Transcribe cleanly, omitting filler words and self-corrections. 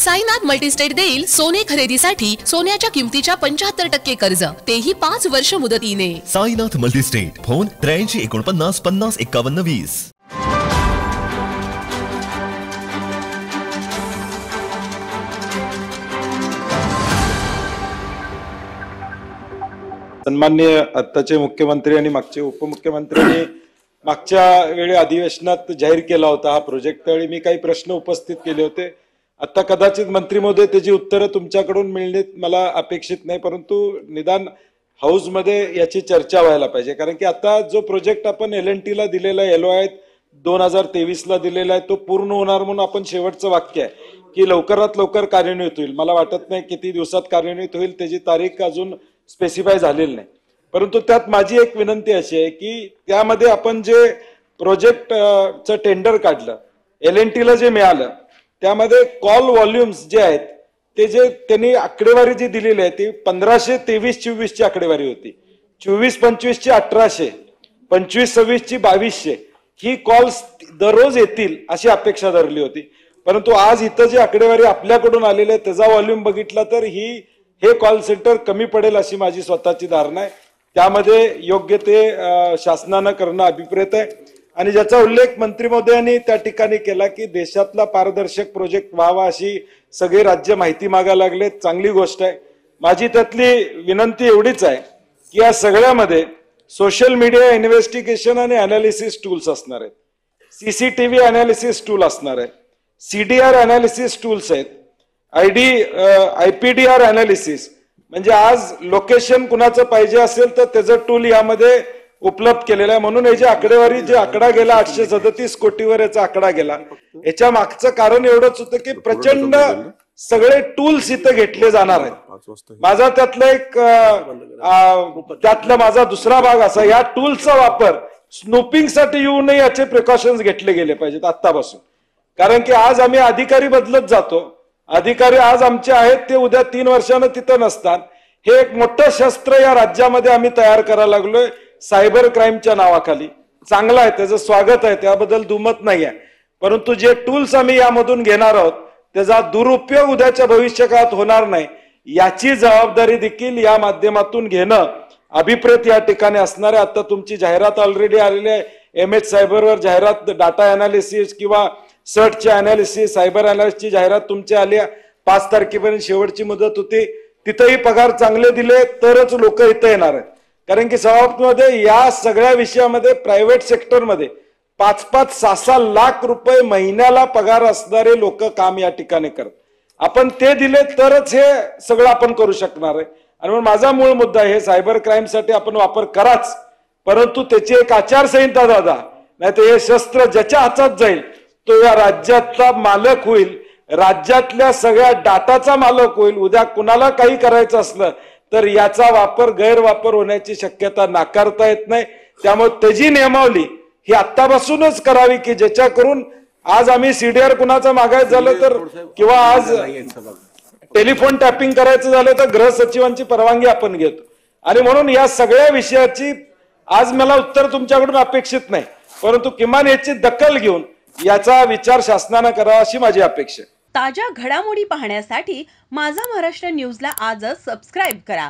Sainath multi-state देईल सोने खरेदीसाठी सोन्याच्या किमतीच्या 75% कर्ज, तेही 5 वर्ष मुदतीने। Sainath multi-state, phone 83 49 50 51 20। सन्माननीय आत्ताचे मुख्यमंत्री आणि मागचे उपमुख्यमंत्र्यांनी मागच्या वेळी अधिवेशनात जाहीर केला होता हा प्रोजेक्ट। त्यावेळी मी काही प्रश्न उपस्थित केले होते। आता कदाचित मंत्री महोदय त्याची उत्तरं तुमच्याकडून मिळणे मला अपेक्षित नाही, परंतु निदान हाऊसमध्ये याची चर्चा व्हायला पाहिजे। कारण की आता जो प्रोजेक्ट आपण LNT ला दिलेला आहे, LOI 2023 ला दिलेला आहे, तो पूर्ण होणार म्हणून आपण शेवटचं वाक्य आहे की लवकरात लवकर कार्यान्वित होईल। मला वाटत नाही किती दिवसात कार्यान्वित होईल, त्याची तारीख अजून स्पेसिफाय झालेली नाही। परंतु त्यात माझी एक विनंती अशी आहे की त्यामध्ये आपण जे प्रोजेक्टचं टेंडर काढलं, LNT ला जे मिळालं, त्यामध्ये कॉल व्हॉल्युम्स जे आहेत ते जे त्यांनी आकडेवारी जी दिलेली आहे ती 1523-24 ची आकडेवारी होती, 24-25 ची 1800, 25-26 ची 2200 ही कॉल्स दररोज येतील अशी अपेक्षा धरली होती। परंतु आज इथं जी आकडेवारी आपल्याकडून आलेली आहे त्याचा व्हॉल्यूम बघितला तर हे कॉल सेंटर कमी पडेल अशी माझी स्वतःची धारणा आहे। त्यामध्ये योग्य ते शासनानं करणं अभिप्रेत आहे। आणि ज्याचा उल्लेख मंत्री महोदयांनी त्या ठिकाणी केला की देशातला पारदर्शक प्रोजेक्ट व्हावा अशी सगळे राज्य माहिती मागायला लागले, चांगली गोष्ट आहे। माझी त्यातली विनंती एवढीच आहे की या सगळ्यामध्ये सोशल मीडिया इन्व्हेस्टिगेशन आणि अनालिसिस टूल्स असणार आहेत, CCTV अनालिसिस टूल असणार आहे, CDR अनालिसिस टूल्स आहेत, IPDR अनालिसिस, म्हणजे आज लोकेशन कुणाचं पाहिजे असेल तर त्याचं टूल यामध्ये उपलब्ध केलेला आहे। म्हणून हे जे आकडेवारी जे आकडा गेला 837 कोटीवर याचा आकडा गेला, याच्या मागचं कारण एवढंच होतं की प्रचंड सगळे टूल्स इथं घेतले जाणार आहेत। माझा त्यातला माझा दुसरा भाग असा, या टूल्सचा वापर स्नूपिंगसाठी येऊ नये याचे प्रिकॉशन्स घेतले गेले पाहिजेत आतापासून। कारण की आज आम्ही अधिकारी बदलत जातो, अधिकारी आज आमचे आहेत ते उद्या 3 वर्षांनी तिथं नसतात। हे एक मोठं शस्त्र या राज्यामध्ये आम्ही तयार करायला लागलोय सायबर क्राईमच्या नावाखाली। चांगलं आहे, त्याचं स्वागत आहे, त्याबद्दल दुमत नाही आहे। परंतु जे टूल्स आम्ही यामधून घेणार आहोत त्याचा दुरुपयोग उद्याच्या भविष्यकाळात होणार नाही याची जबाबदारी देखील या माध्यमातून घेणं अभिप्रेत या ठिकाणी असणार आहे। आता तुमची जाहिरात ऑलरेडी आलेली आहे, MH सायबरवर जाहिरात, डाटा अनालिसिस किंवा सर्चचे अनालिसिस, सायबर अनालिसिसची जाहिरात तुमची आली आहे। 5 तारखेपर्यंत शेवटची मुदत होती, तिथेही पगार चांगले दिले तरच लोक इथं येणार आहेत। कारण की समाप्तीमध्ये या सगळ्या विषयामध्ये प्रायव्हेट सेक्टरमध्ये 5-5, 6-6 लाख रुपये महिन्याला पगार असणारे लोक काम या ठिकाणी करतात। आपण ते दिले तरच हे सगळं आपण करू शकणार आहे। आणि म्हणून माझा मूळ मुद्दा आहे, सायबर क्राईमसाठी आपण वापर कराच, परंतु त्याची एक आचारसंहिता दादा, नाही तर हे शस्त्र ज्याच्या हातात जाईल तो या राज्यातला मालक होईल, राज्यातल्या सगळ्या डाटाचा मालक होईल। उद्या कुणाला काही करायचं असलं तर याचा वापर गैरवापर होण्याची शक्यता नाकारता येत नाही। त्यामुळे त्याची नियमावली ही आत्तापासूनच करावी की ज्याच्या करून आज आम्ही CDR कुणाचं मागायचं झालं तर किंवा आज टेलिफोन टॅपिंग करायचं झालं तर गृह सचिवांची परवानगी आपण घेतो। आणि म्हणून या सगळ्या विषयाची आज मला उत्तर तुमच्याकडून अपेक्षित नाही, परंतु किमान याची दखल घेऊन याचा विचार शासनाने करावा अशी माझी अपेक्षा आहे। ताज्या घडामोडी पाहण्यासाठी माझा महाराष्ट्र न्यूजला आजच सबस्क्राइब करा।